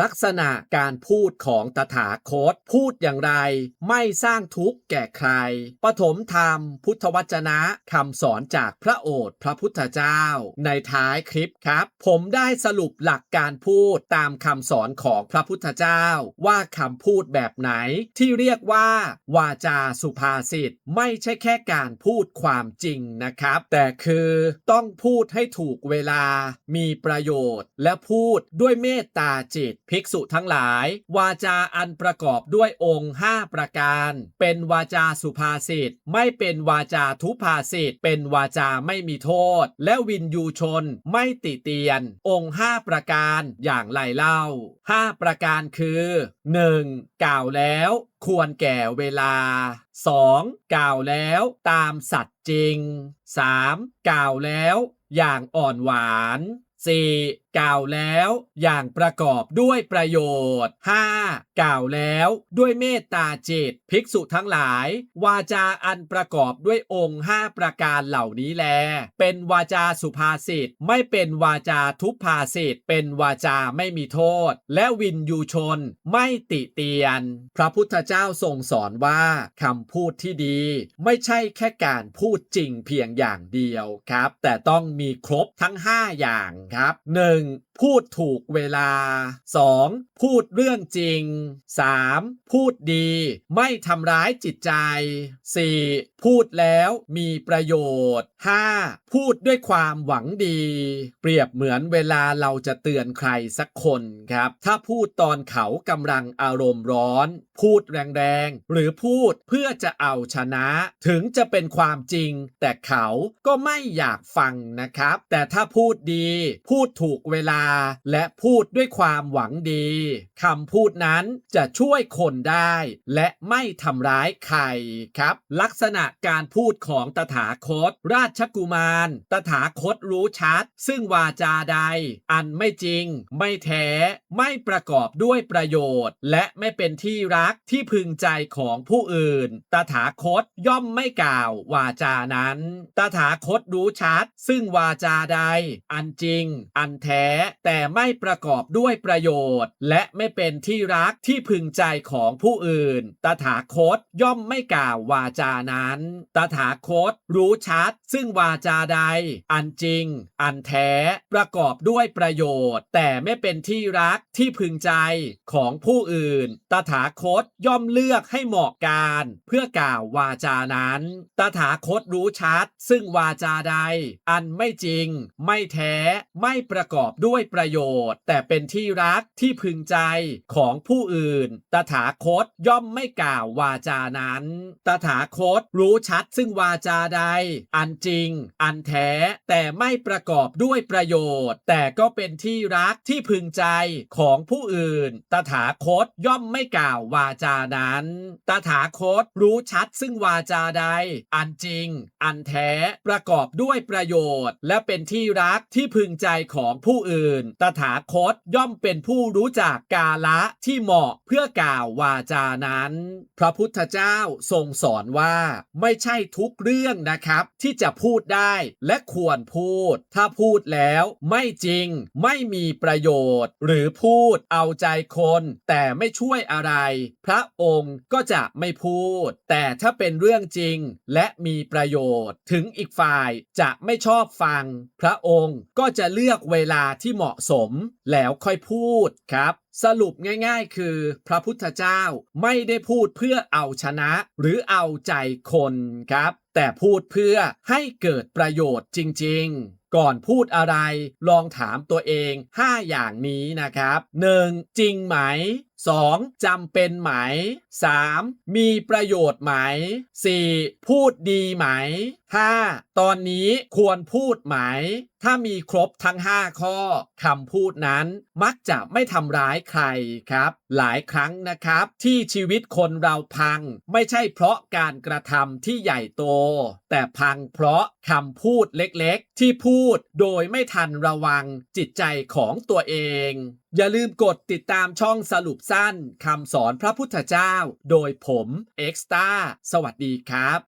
ลักษณะการพูดของตถาคตพูดอย่างไรไม่สร้างทุกข์แก่ใครปฐมธรรมพุทธวจนะคำสอนจากพระโอษฐ์พระพุทธเจ้าในท้ายคลิปครับผมได้สรุปหลักการพูดตามคำสอนของพระพุทธเจ้าว่าคำพูดแบบไหนที่เรียกว่าวาจาสุภาษิตไม่ใช่แค่การพูดความจริงนะครับแต่คือต้องพูดให้ถูกเวลามีประโยชน์และพูดด้วยเมตตาจิตภิกษุทั้งหลายวาจาอันประกอบด้วยองค์5ประการเป็นวาจาสุภาษิตไม่เป็นวาจาทุภาษิตเป็นวาจาไม่มีโทษและวินยูชนไม่ติเตียนองค์5ประการอย่างไรเล่า5ประการคือ 1. กล่าวแล้วควรแก่เวลา 2. กล่าวแล้วตามสัตย์จริง 3. กล่าวแล้วอย่างอ่อนหวาน 4. กล่าวแล้วอย่างประกอบด้วยประโยชน์ 5. กล่าวแล้วด้วยเมตตาจิตภิกษุทั้งหลายวาจาอันประกอบด้วยองค์5ประการเหล่านี้แลเป็นวาจาสุภาษิตไม่เป็นวาจาทุพภาษิตเป็นวาจาไม่มีโทษและวินยูชนไม่ติเตียนพระพุทธเจ้าทรงสอนว่าคำพูดที่ดีไม่ใช่แค่การพูดจริงเพียงอย่างเดียวครับแต่ต้องมีครบทั้ง5อย่างครับ 1. พูดถูกเวลา 2. พูดเรื่องจริง 3. พูดดีไม่ทำร้ายจิตใจ 4. พูดแล้วมีประโยชน์ 5. พูดด้วยความหวังดีเปรียบเหมือนเวลาเราจะเตือนใครสักคนครับถ้าพูดตอนเขากำลังอารมณ์ร้อนพูดแรงๆหรือพูดเพื่อจะเอาชนะถึงจะเป็นความจริงแต่เขาก็ไม่อยากฟังนะครับแต่ถ้าพูดดีพูดถูกเวลาและพูดด้วยความหวังดีคำพูดนั้นจะช่วยคนได้และไม่ทำร้ายใครครับลักษณะการพูดของตถาคตราชกุมารตถาคตรู้ชัดซึ่งวาจาใดอันไม่จริงไม่แท้ไม่ประกอบด้วยประโยชน์และไม่เป็นที่รักที่พึงใจของผู้อื่นตถาคตย่อมไม่กล่าววาจานั้นตถาคตรู้ชัดซึ่งวาจาใดอันจริงอันแท้แต่ไม่ประกอบด้วยประโยชน์และไม่เป็นที่รักที่พึงใจของผู้อื่นตถาคตย่อมไม่กล่าววาจานั้นตถาคตรู้ชัดซึ่งวาจาใดอันจริงอันแท้ประกอบด้วยประโยชน์แต่ไม่เป็นที่รักที่พึงใจของผู้อื่นตถาคตย่อมเลือกให้เหมาะการเพื่อกล่าววาจานั้นตถาคตรู้ชัดซึ่งวาจาใดอันไม่จริงไม่แท้ไม่ประกอบด้วยประโยชน์แต่เป็นที่รักที่พึงใจของผู้อื่นตถาคตย่อมไม่กล่าววาจานั้นตถาคตรู้ชัดซึ่งวาจาใดอันจริงอันแท้แต่ไม่ประกอบด้วยประโยชน์แต่ก็เป็นที่รักที่พึงใจของผู้อื่นตถาคตย่อมไม่กล่าววาจานั้นตถาคตรู้ชัดซึ่งวาจาใดอันจริงอันแท้ประกอบด้วยประโยชน์และเป็นที่รักที่พึงใจของผู้อื่นตถาคตย่อมเป็นผู้รู้จักกาละที่เหมาะเพื่อกล่าววาจานั้นพระพุทธเจ้าทรงสอนว่าไม่ใช่ทุกเรื่องนะครับที่จะพูดได้และควรพูดถ้าพูดแล้วไม่จริงไม่มีประโยชน์หรือพูดเอาใจคนแต่ไม่ช่วยอะไรพระองค์ก็จะไม่พูดแต่ถ้าเป็นเรื่องจริงและมีประโยชน์ถึงอีกฝ่ายจะไม่ชอบฟังพระองค์ก็จะเลือกเวลาที่เหมาะสมแล้วค่อยพูดครับสรุปง่ายๆคือพระพุทธเจ้าไม่ได้พูดเพื่อเอาชนะหรือเอาใจคนครับแต่พูดเพื่อให้เกิดประโยชน์จริงๆก่อนพูดอะไรลองถามตัวเอง5อย่างนี้นะครับ 1. จริงไหม 2. จำเป็นไหม 3. มีประโยชน์ไหม 4. พูดดีไหม 5. ตอนนี้ควรพูดไหมถ้ามีครบทั้ง5ข้อคำพูดนั้นมักจะไม่ทำร้ายใครครับหลายครั้งนะครับที่ชีวิตคนเราพังไม่ใช่เพราะการกระทำที่ใหญ่โตแต่พังเพราะคำพูดเล็กๆที่พูดโดยไม่ทันระวังจิตใจของตัวเองอย่าลืมกดติดตามช่องสรุปสั้นคำสอนพระพุทธเจ้าโดยผมเอ็กซ์ต้าสวัสดีครับ